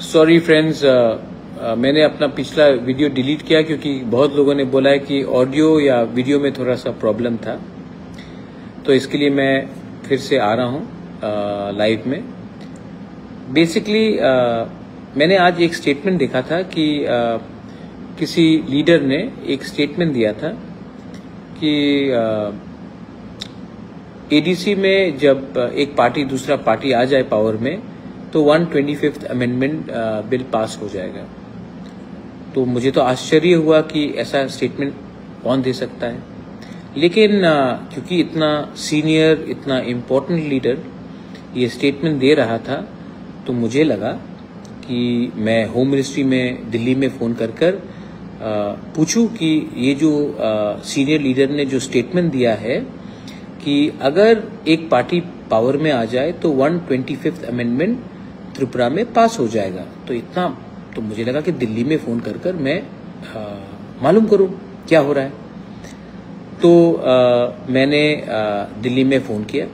Sorry friends, मैंने अपना पिछला वीडियो डिलीट किया क्योंकि बहुत लोगों ने बोला है कि ऑडियो या वीडियो में थोड़ा सा प्रॉब्लम था। तो इसके लिए मैं फिर से आ रहा हूँ लाइव में। बेसिकली मैंने आज एक स्टेटमेंट देखा था कि किसी लीडर ने एक स्टेटमेंट दिया था कि एडीसी में जब एक पार्टी दूसरा पार्टी आ जाए पावर में तो 125th अमेंडमेंट बिल पास हो जाएगा। तो मुझे तो आश्चर्य हुआ कि ऐसा स्टेटमेंट कौन दे सकता है, लेकिन क्योंकि इतना सीनियर इतना इम्पोर्टेंट लीडर ये स्टेटमेंट दे रहा था तो मुझे लगा कि मैं होम मिनिस्ट्री में दिल्ली में फ़ोन कर पूछूं कि ये जो सीनियर लीडर ने जो स्टेटमेंट दिया है कि अगर एक पार्टी पावर में आ जाए तो 125th अमेंडमेंट त्रिपुरा में पास हो जाएगा। तो मुझे लगा कि दिल्ली में फ़ोन कर मैं मालूम करूं क्या हो रहा है। तो मैंने दिल्ली में फ़ोन किया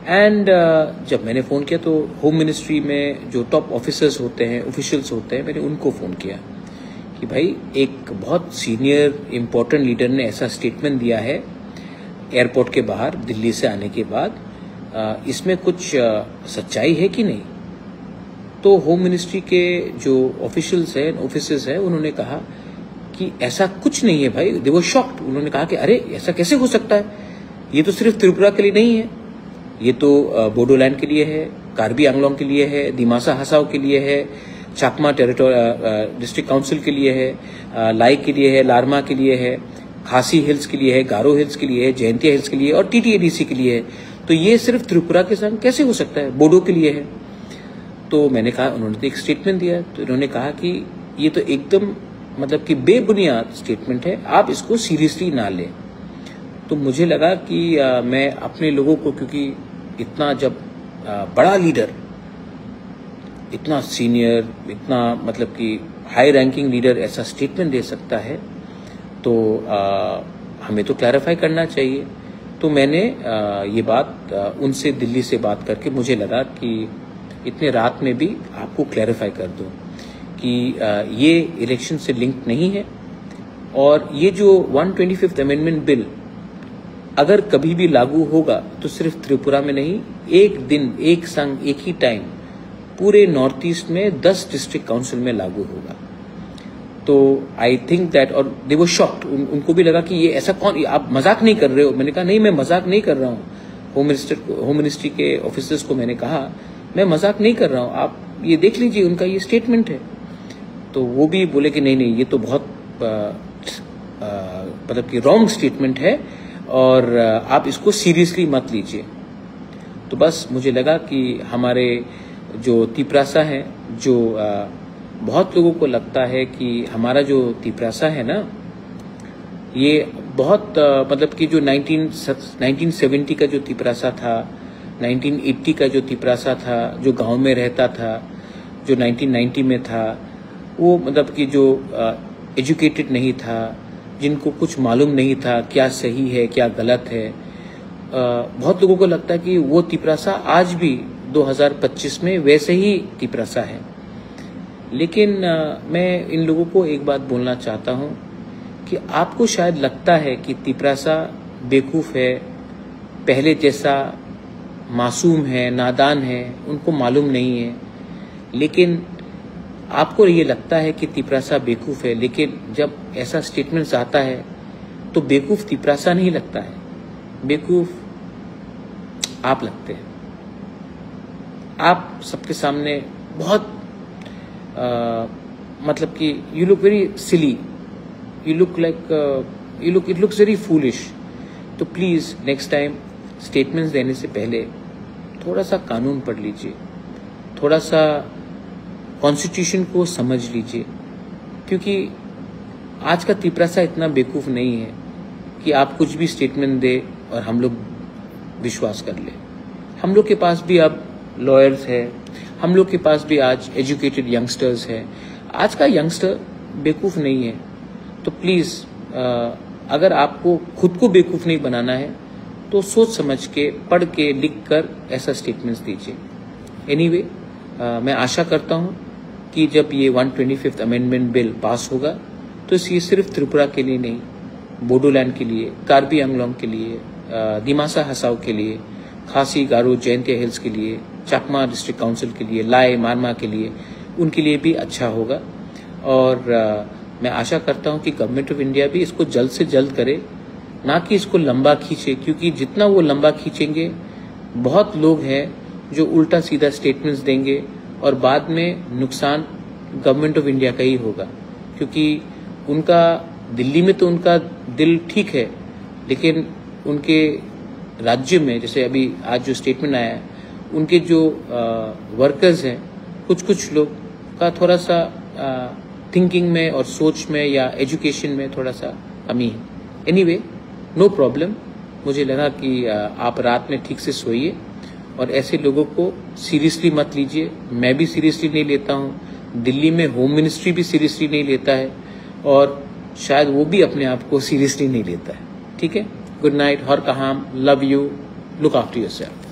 एंड जब मैंने फ़ोन किया तो होम मिनिस्ट्री में जो टॉप ऑफिसर्स होते हैं, ऑफिशियल्स होते हैं, मैंने उनको फ़ोन किया कि भाई एक बहुत सीनियर इम्पोर्टेंट लीडर ने ऐसा स्टेटमेंट दिया है एयरपोर्ट के बाहर दिल्ली से आने के बाद, इसमें कुछ सच्चाई है कि नहीं। तो होम मिनिस्ट्री के जो ऑफिशियल्स हैं, ऑफिसर्स हैं, उन्होंने कहा कि ऐसा कुछ नहीं है भाई। दे वर शॉक्ड। उन्होंने कहा कि अरे ऐसा कैसे हो सकता है, ये तो सिर्फ त्रिपुरा के लिए नहीं है, ये तो बोडोलैंड के लिए है, कार्बी आंगलोंग के लिए है, दिमासा हसाओ के लिए है, चाकमा डिस्ट्रिक्ट काउंसिल के लिए है, लाई के लिए है, लारमा के लिए है, खासी हिल्स के लिए है, गारो हिल्स के लिए है, जयंतिया हिल्स के लिए और टीटीएडीसी के लिए है। तो ये सिर्फ त्रिपुरा के संग कैसे हो सकता है, बोडो के लिए है। तो मैंने कहा, उन्होंने तो एक स्टेटमेंट दिया, तो इन्होंने कहा कि ये तो एकदम मतलब कि बेबुनियाद स्टेटमेंट है, आप इसको सीरियसली ना लें। तो मुझे लगा कि मैं अपने लोगों को, क्योंकि इतना जब बड़ा लीडर, इतना सीनियर, इतना मतलब कि हाई रैंकिंग लीडर ऐसा स्टेटमेंट दे सकता है तो हमें तो क्लैरिफाई करना चाहिए। तो मैंने ये बात उनसे दिल्ली से बात करके मुझे लगा कि इतने रात में भी आपको क्लैरिफाई कर दूं कि ये इलेक्शन से लिंक नहीं है और ये जो 125th अमेंडमेंट बिल अगर कभी भी लागू होगा तो सिर्फ त्रिपुरा में नहीं, एक दिन एक संग एक ही टाइम पूरे नॉर्थ ईस्ट में 10 डिस्ट्रिक्ट काउंसिल में लागू होगा। तो आई थिंक दैट, और दे वर शॉक्ड, उनको भी लगा कि ये ऐसा कौन, आप मजाक नहीं कर रहे हो। मैंने कहा नहीं, मैं मजाक नहीं कर रहा हूँ। होम मिनिस्ट्री के ऑफिसर्स को मैंने कहा मैं मजाक नहीं कर रहा हूँ, आप ये देख लीजिए, उनका ये स्टेटमेंट है। तो वो भी बोले कि नहीं, ये तो बहुत मतलब कि रॉन्ग स्टेटमेंट है और आप इसको सीरियसली मत लीजिए। तो बस मुझे लगा कि हमारे जो तिपरासा हैं, जो बहुत लोगों को लगता है कि हमारा जो तिपरासा है ना, ये बहुत मतलब कि जो 1970 का जो तिपरासा था, 1980 का जो तिपरासा था, जो गांव में रहता था, जो 1990 में था, वो मतलब कि जो एजुकेटेड नहीं था, जिनको कुछ मालूम नहीं था क्या सही है क्या गलत है, बहुत लोगों को लगता है कि वो तिपरासा आज भी 2025 में वैसे ही तिपरासा है। लेकिन मैं इन लोगों को एक बात बोलना चाहता हूं कि आपको शायद लगता है कि तिपरासा बेवकूफ़ है, पहले जैसा मासूम है, नादान है, उनको मालूम नहीं है। लेकिन आपको ये लगता है कि तिपरासा बेवकूफ़ है, लेकिन जब ऐसा स्टेटमेंट्स आता है तो बेवकूफ़ तिपरासा नहीं लगता है, बेवकूफ़ आप लगते हैं। आप सबके सामने बहुत मतलब कि you look very silly, you look like it looks very foolish. तो प्लीज़ नेक्स्ट टाइम स्टेटमेंट्स देने से पहले थोड़ा सा कानून पढ़ लीजिए, थोड़ा सा कॉन्स्टिट्यूशन को समझ लीजिए, क्योंकि आज का तिपरासा इतना बेवकूफ़ नहीं है कि आप कुछ भी स्टेटमेंट दे और हम लोग विश्वास कर ले। हम लोग के पास भी अब लॉयर्स है, हम लोग के पास भी आज एजुकेटेड यंगस्टर्स है। आज का यंगस्टर बेवकूफ़ नहीं है। तो प्लीज़ अगर आपको खुद को बेवकूफ़ नहीं बनाना है तो सोच समझ के, पढ़ के, लिख कर ऐसा स्टेटमेंट्स दीजिए। एनीवे, मैं आशा करता हूँ कि जब ये 125th अमेंडमेंट बिल पास होगा तो ये सिर्फ त्रिपुरा के लिए नहीं, बोडोलैंड के लिए, कार्बी आंगलोंग के लिए, दिमासा हसाओ के लिए, खासी गारो जयंतिया हिल्स के लिए, चाकमा डिस्ट्रिक्ट काउंसिल के लिए, लाए मारमा के लिए, उनके लिए भी अच्छा होगा। और मैं आशा करता हूं कि गवर्नमेंट ऑफ इंडिया भी इसको जल्द से जल्द करे, ना कि इसको लंबा खींचे, क्योंकि जितना वो लंबा खींचेंगे बहुत लोग हैं जो उल्टा सीधा स्टेटमेंट्स देंगे और बाद में नुकसान गवर्नमेंट ऑफ इंडिया का ही होगा। क्योंकि उनका दिल्ली में तो उनका दिल ठीक है, लेकिन उनके राज्य में जैसे अभी आज जो स्टेटमेंट आया है, उनके जो वर्कर्स हैं, कुछ लोग का थोड़ा सा थिंकिंग में और सोच में या एजुकेशन में थोड़ा सा कमी है। Anyway, no problem. मुझे लगा कि आप रात में ठीक से सोइए और ऐसे लोगों को सीरियसली मत लीजिए। मैं भी सीरियसली नहीं लेता हूँ, दिल्ली में होम मिनिस्ट्री भी सीरियसली नहीं लेता है और शायद वो भी अपने आप को सीरियसली नहीं लेता है। ठीक है, गुड नाइट, हर कहाम, love you, look after yourself.